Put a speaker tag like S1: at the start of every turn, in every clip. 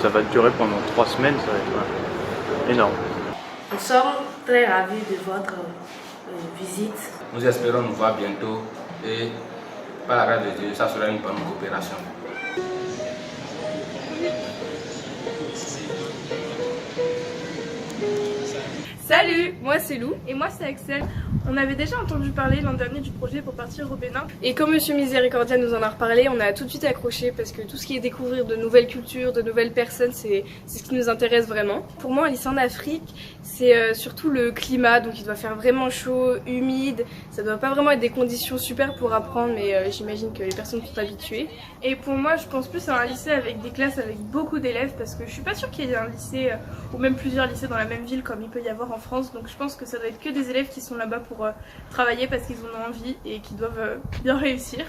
S1: ça va durer pendant 3 semaines, ça va être énorme.
S2: Nous sommes très ravis de votre visite.
S3: Nous espérons nous voir bientôt et par la grâce de Dieu, ça sera une bonne coopération.
S4: Salut, moi c'est Lou et moi c'est Axel. On avait déjà entendu parler l'an dernier du projet pour partir au Bénin. Et comme Monsieur Miséricordia nous en a reparlé, on a tout de suite accroché parce que tout ce qui est découvrir de nouvelles cultures, de nouvelles personnes, c'est ce qui nous intéresse vraiment. Pour moi, un lycée en Afrique, c'est surtout le climat, donc il doit faire vraiment chaud, humide. Ça doit pas vraiment être des conditions super pour apprendre, mais j'imagine que les personnes sont habituées. Et pour moi, je pense plus à un lycée avec des classes avec beaucoup d'élèves parce que je suis pas sûre qu'il y ait un lycée ou même plusieurs lycées dans la même ville comme il peut y avoir en France. Donc je pense que ça doit être que des élèves qui sont là-bas pour travailler parce qu'ils en ont envie et qui doivent bien réussir.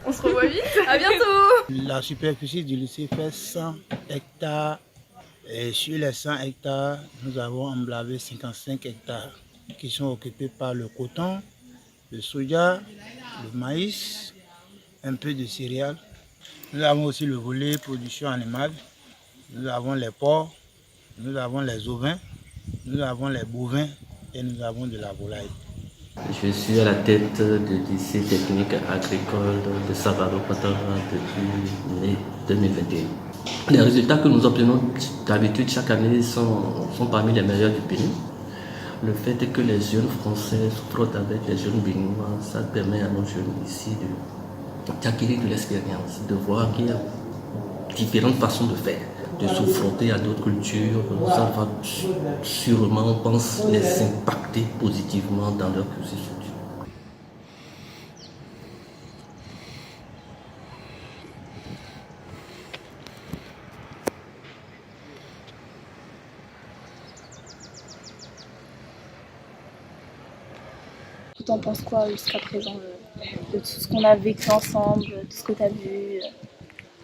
S4: On se revoit vite, à bientôt.
S5: La superficie du lycée fait 100 hectares et sur les 100 hectares, nous avons emblavé 55 hectares qui sont occupés par le coton, le soja, le maïs, un peu de céréales. Nous avons aussi le volet production animale, nous avons les porcs, nous avons les ovins, nous avons les bovins et nous avons de la volaille.
S6: Je suis à la tête du lycée technique agricole de Savaro-Patara depuis mai 2021. Les résultats que nous obtenons d'habitude chaque année sont parmi les meilleurs du pays. Le fait que les jeunes Français se frottent avec les jeunes béninois, ça permet à nos jeunes ici d'acquérir de l'expérience, de voir qu'il y a différentes façons de faire, de se frotter à d'autres cultures. Ça va sûrement, on pense, les impacter positivement dans leur cursus.
S7: T'en penses quoi jusqu'à présent de tout ce qu'on a vécu ensemble, tout ce que tu as vu,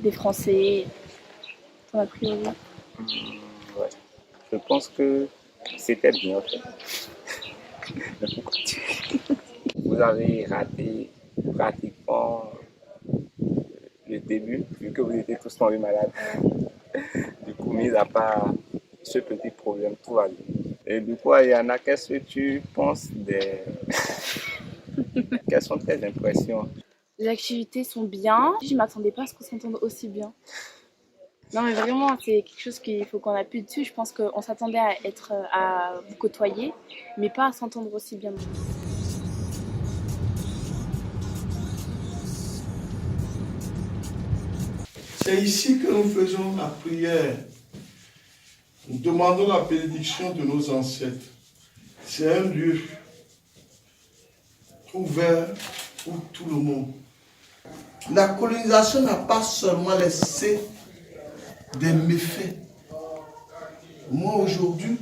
S7: des Français, ton a priori?
S8: Ouais. Je pense que c'était bien fait. Vous avez raté pratiquement le début, vu que vous étiez tous tombés malades. Du coup, mis à part ce petit problème, tout va bien. Et du coup, Ayana, qu'est-ce que tu penses des... Quelles sont tes impressions?
S7: Les activités sont bien. Je ne m'attendais pas à ce qu'on s'entende aussi bien. Non mais vraiment, c'est quelque chose qu'il faut qu'on appuie dessus. Je pense qu'on s'attendait à vous côtoyer, mais pas à s'entendre aussi bien.
S9: C'est ici que nous faisons la prière. Nous demandons la bénédiction de nos ancêtres. C'est un lieu ouvert pour tout le monde. La colonisation n'a pas seulement laissé des méfaits. Moi aujourd'hui,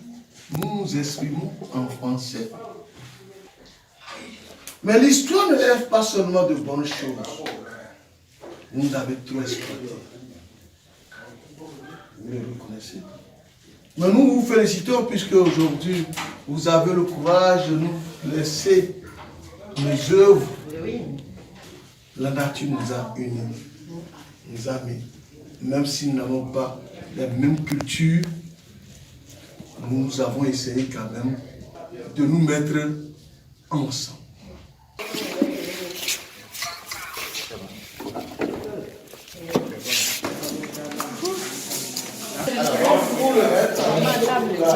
S9: nous nous exprimons en français. Mais l'histoire ne lève pas seulement de bonnes choses. Vous nous avez trop exploité. Vous le reconnaissez. Mais nous vous félicitons puisque aujourd'hui, vous avez le courage de nous laisser nos œuvres. La nature nous a unis, nous a mis. Même si nous n'avons pas la même culture, nous avons essayé quand même de nous mettre ensemble.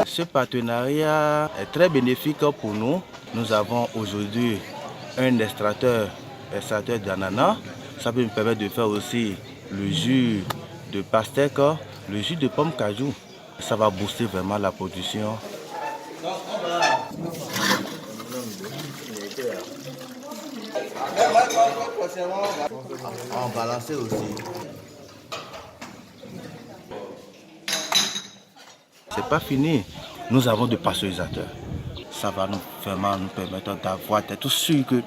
S5: Ce partenariat est très bénéfique pour nous. Nous avons aujourd'hui un extracteur d'ananas. Ça peut nous permettre de faire aussi le jus de pastèque, le jus de pomme cajou. Ça va booster vraiment la production. On va balancer aussi. C'est pas fini. Nous avons des pasteurisateurs. Ça va vraiment nous permettre d'avoir tout sûr que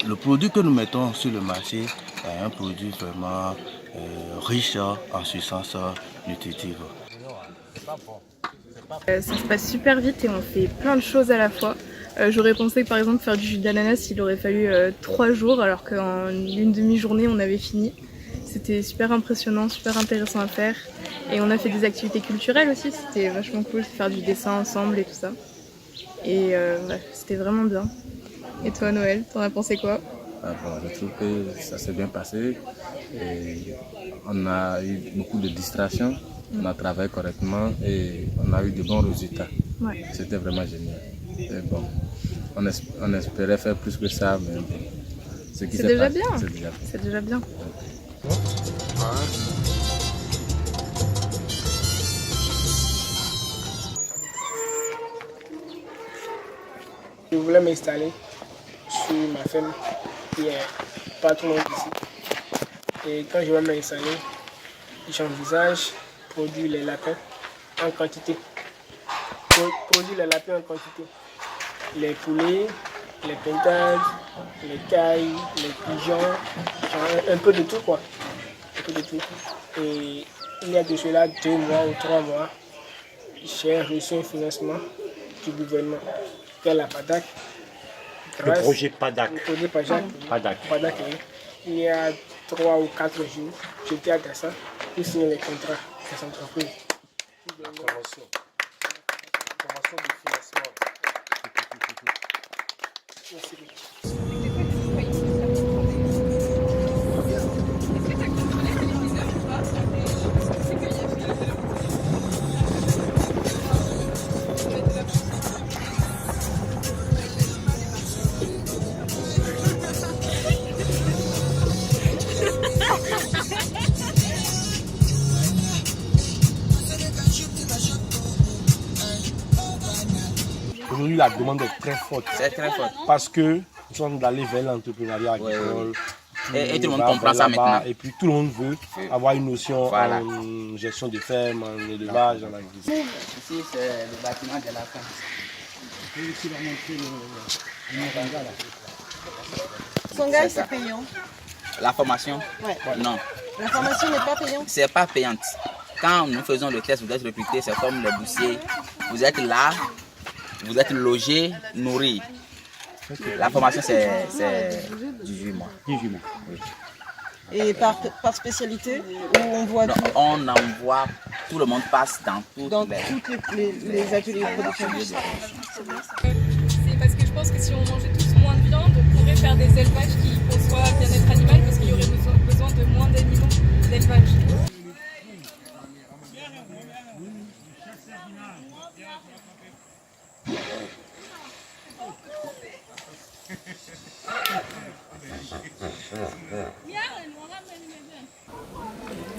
S5: le produit que nous mettons sur le marché est un produit vraiment riche en substances nutritives.
S4: Ça se passe super vite et on fait plein de choses à la fois. J'aurais pensé que par exemple faire du jus d'ananas il aurait fallu 3 jours alors qu'en une demi-journée on avait fini. C'était super impressionnant, super intéressant à faire Et on a fait des activités culturelles aussi, c'était vachement cool, faire du dessin ensemble et tout ça. Et c'était vraiment bien. Et toi Noël, t'en as pensé quoi?
S3: Je trouve que ça s'est bien passé. Et on a eu beaucoup de distractions, on a travaillé correctement et on a eu de bons résultats.
S4: Ouais.
S3: C'était vraiment génial. Et bon, on espérait faire plus que ça, mais bon, ce qui
S4: C'est
S3: s'est
S4: déjà
S3: passé,
S4: bien.
S3: c'est déjà bien.
S4: C'est déjà bien.
S10: Je voulais m'installer sur ma ferme qui est pas tout le monde ici. Et quand je vais m'installer, j'envisage produire les lapins en quantité. Produire les lapins en quantité. Les poulets, les pintades, les cailles, les pigeons, genre un peu de tout quoi. Un peu de tout. Et il y a de cela 2 mois ou 3 mois, j'ai reçu un financement du gouvernement, qui est la PADAC.
S11: Le projet PADAC.
S10: Le projet PADAC. PADAC, oui. Il y a 3 ou 4 jours, j'étais à Dassa pour signer les contrats des entreprises.
S11: Convention de financement. Aujourd'hui, la demande est très forte.
S3: C'est très fort.
S11: Parce que nous sommes allés vers l'entrepreneuriat agricole.
S3: Et tout le monde comprend ça maintenant.
S11: Et puis tout le monde veut avoir une notion en gestion de ferme, en élevage, en agriculture.
S3: Ici, c'est le bâtiment de la ferme.
S12: Songhai, c'est payant.
S3: La formation?
S12: Ouais.
S3: Non.
S12: La formation n'est pas payante?
S3: C'est pas payante. Quand nous faisons le test, vous êtes recruté, c'est comme les boursiers. Vous êtes là, vous êtes logé, nourri. La formation, c'est 18 mois. 18 mois, oui.
S12: Et par spécialité, où on voit tout?
S3: On envoie, tout le monde passe dans toutes
S12: les ateliers de production.
S4: C'est parce que je pense que si on mangeait tous moins de viande, on pourrait faire des élevages qui conçoivent bien-être animal parce qu'il y aurait besoin de moins d'animaux d'élevage.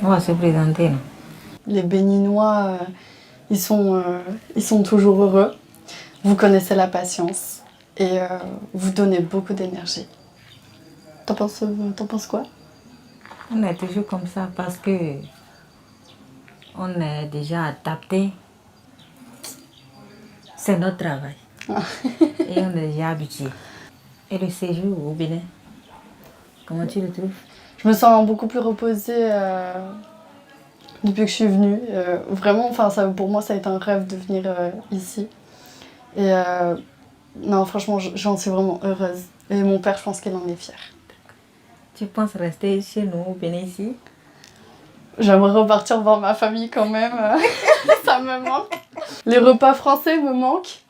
S13: On va se présenter.
S14: Les Béninois, ils sont toujours heureux. Vous connaissez la patience et vous donnez beaucoup d'énergie. T'en penses quoi?
S13: On est toujours comme ça parce que on est déjà adapté. C'est notre travail. Et on est déjà habitué. Et le séjour au Bénin, comment tu le trouves?
S14: Je me sens beaucoup plus reposée depuis que je suis venue. Vraiment, pour moi, ça a été un rêve de venir ici. Et non, franchement, j'en suis vraiment heureuse. Et mon père, je pense qu'il en est fier.
S13: Tu penses rester chez nous au Bénin ici?
S14: J'aimerais repartir voir ma famille quand même. Ça me manque. Les repas français me manquent.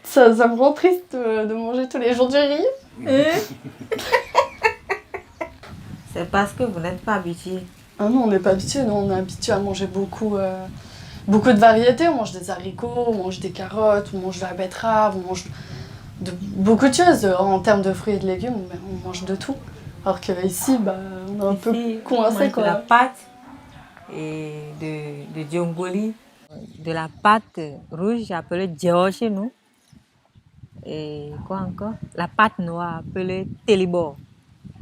S14: Ça me rend triste de manger tous les jours du riz.
S13: C'est parce que vous n'êtes pas habitué.
S14: Ah non, on n'est pas habitué. Nous, on est habitué à manger beaucoup de variétés. On mange des haricots, on mange des carottes, on mange de la betterave, on mange beaucoup de choses. En termes de fruits et de légumes, on mange de tout. Alors qu'ici, on est un peu coincé.
S13: De la pâte et de djongoli, de la pâte rouge appelée djao chez nous. Et quoi encore? La pâte noire appelée télibor,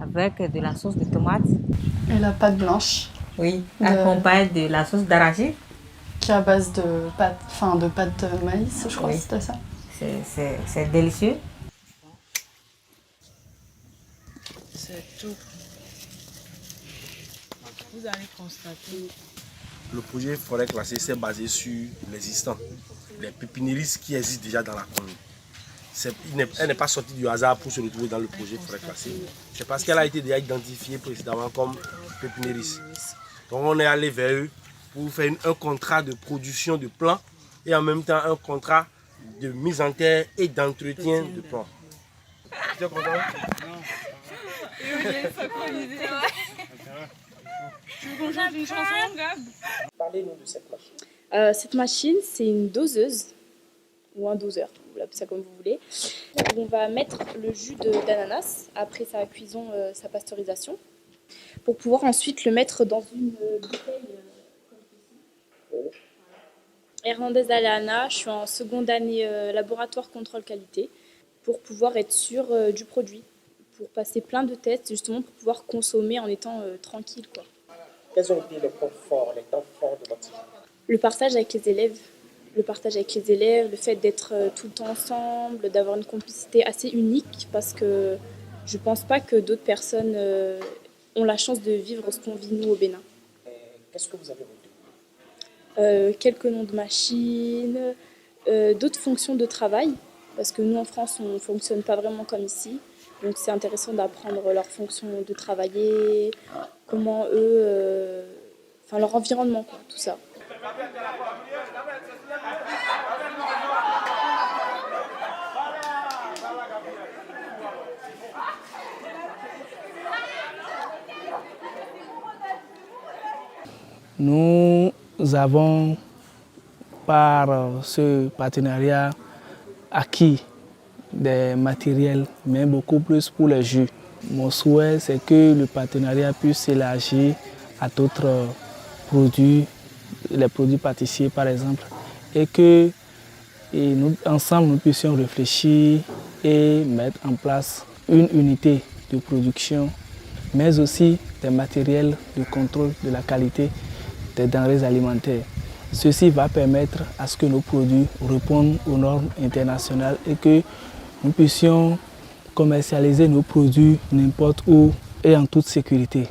S13: avec de la sauce de tomate.
S14: Et la pâte blanche.
S13: Oui, accompagnée de la sauce d'arachide.
S14: Qui est à base de pâte de maïs, je crois, c'était ça.
S13: C'est délicieux.
S12: C'est tout. Vous allez constater.
S11: Le projet forêt classée s'est basé sur l'existant, les pépiniéristes qui existent déjà dans la commune. Elle n'est pas sortie du hasard pour se retrouver dans le projet forêt classée. C'est parce qu'elle a été déjà identifiée précédemment comme pépiniériste. Donc on est allé vers eux pour vous faire un contrat de production de plants et en même temps un contrat de mise en terre et d'entretien de plants. Tu es content?
S7: Tu veux qu'on chante une chanson, Gab?
S10: Parlez-nous de cette machine.
S7: Cette machine, c'est une doseuse, ou un doseur, vous l'appelez ça comme vous voulez, où on va mettre le jus d'ananas après sa cuisson, sa pasteurisation, pour pouvoir ensuite le mettre dans une bouteille comme ceci. Hernandez Aleana, je suis en seconde année laboratoire contrôle qualité, pour pouvoir être sûr du produit, pour passer plein de tests, justement pour pouvoir consommer en étant tranquille, quoi.
S10: Quels ont été les points forts, les temps forts de votre vie?
S7: Le partage avec les élèves. Le fait d'être tout le temps ensemble, d'avoir une complicité assez unique, parce que je ne pense pas que d'autres personnes ont la chance de vivre ce qu'on vit nous au Bénin.
S10: Qu'est-ce que vous avez retenu?
S7: Quelques noms de machines, d'autres fonctions de travail, parce que nous en France on ne fonctionne pas vraiment comme ici, donc c'est intéressant d'apprendre leurs fonctions de travailler, comment eux, enfin leur environnement, quoi, tout ça.
S10: Nous avons, par ce partenariat, acquis des matériels, mais beaucoup plus pour les jus. Mon souhait, c'est que le partenariat puisse s'élargir à d'autres produits, les produits pâtissiers par exemple, et que nous, ensemble nous puissions réfléchir et mettre en place une unité de production, mais aussi des matériels de contrôle de la qualité des denrées alimentaires. Ceci va permettre à ce que nos produits répondent aux normes internationales et que nous puissions commercialiser nos produits n'importe où et en toute sécurité.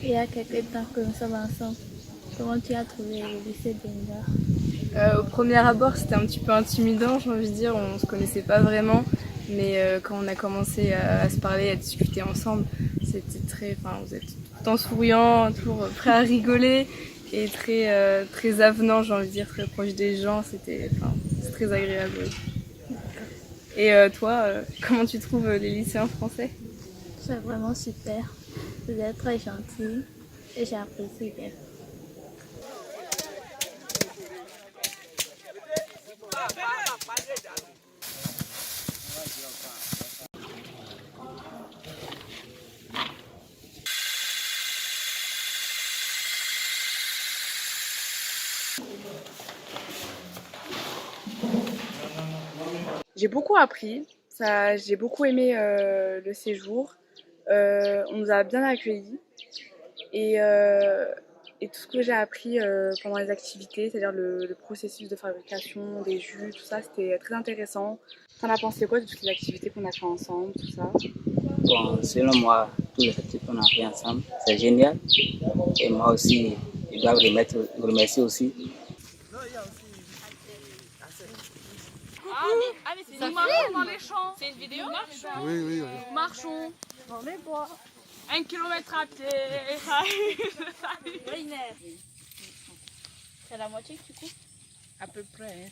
S15: Il y a quelques temps que nous sommes ensemble. Comment tu as trouvé le lycée d'Enga?
S4: Au premier abord, c'était un petit peu intimidant, j'ai envie de dire. On ne se connaissait pas vraiment. Mais quand on a commencé à se parler, à discuter ensemble, c'était très... Enfin, vous êtes tout le temps souriant, toujours prêt à rigoler et très avenant, j'ai envie de dire, très proche des gens. C'est très agréable. Oui. Et toi, comment tu trouves les lycéens français?
S15: C'est vraiment super. Vous êtes très gentils et j'apprécie bien.
S4: J'ai beaucoup appris, j'ai beaucoup aimé le séjour, on nous a bien accueillis et tout ce que j'ai appris pendant les activités, c'est-à-dire le processus de fabrication des jus, tout ça, c'était très intéressant. T'en as pensé quoi de toutes les activités qu'on a fait ensemble, tout ça?
S16: Bon, selon moi, toutes les activités qu'on a fait ensemble, c'est génial. Et moi aussi, je dois vous remercier aussi.
S7: Ah mais c'est nous marchons dans les champs. C'est une vidéo? Marchons.
S9: Oui, oui, oui.
S7: Marchons dans les bois. 1 kilomètre à pied. C'est la moitié que tu coupes? À peu près.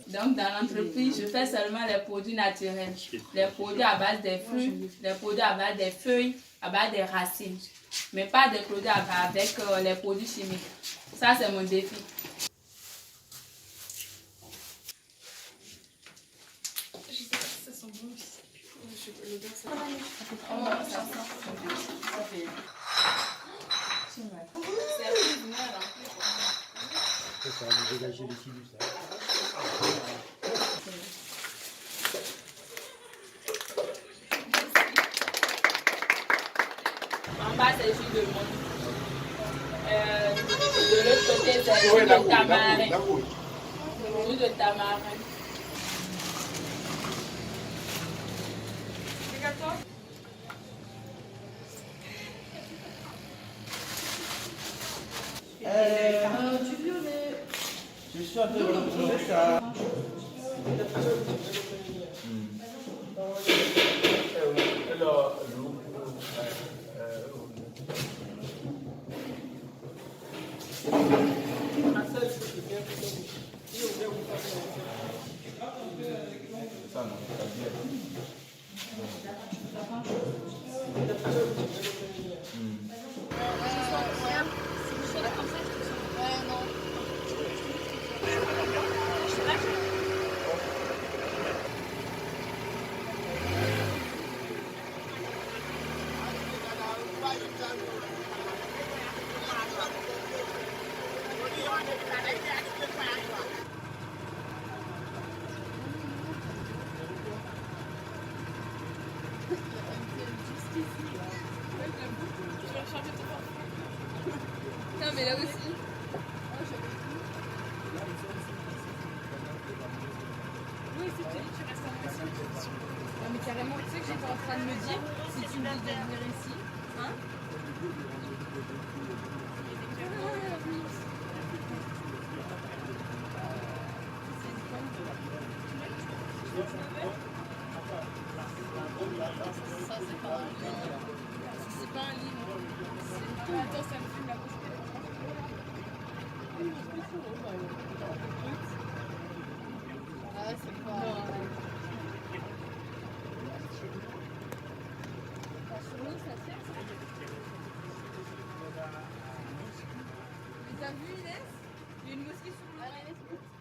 S17: Donc dans l'entreprise, je fais seulement les produits naturels, les produits à base des fruits, les produits à base des feuilles, à base des racines, mais pas des produits avec les produits chimiques. Ça c'est mon défi.
S4: Ça sent bon aussi. L'odeur, ça
S5: Ça va nous dégager les filus, ça.
S17: En bas, c'est jus de monde. De l'autre côté, c'est jus de tamarin. Jus de tamarin.
S12: Du violet.
S9: Je suis en train de retrouver ça.
S4: Non mais là aussi. Oui, si tu dis que tu restes en ici. Non mais carrément, tu sais que j'étais en train de me dire, si tu me dis de venir ici, hein.
S12: Ça, c'est pas un livre.
S4: C'est pas un livre. Attends, ça me fume la bouche.
S12: Ah, c'est pas.
S4: Sur nous, ça sert ça. Mais t'as vu Inès? Il y a une mosquée sur nous.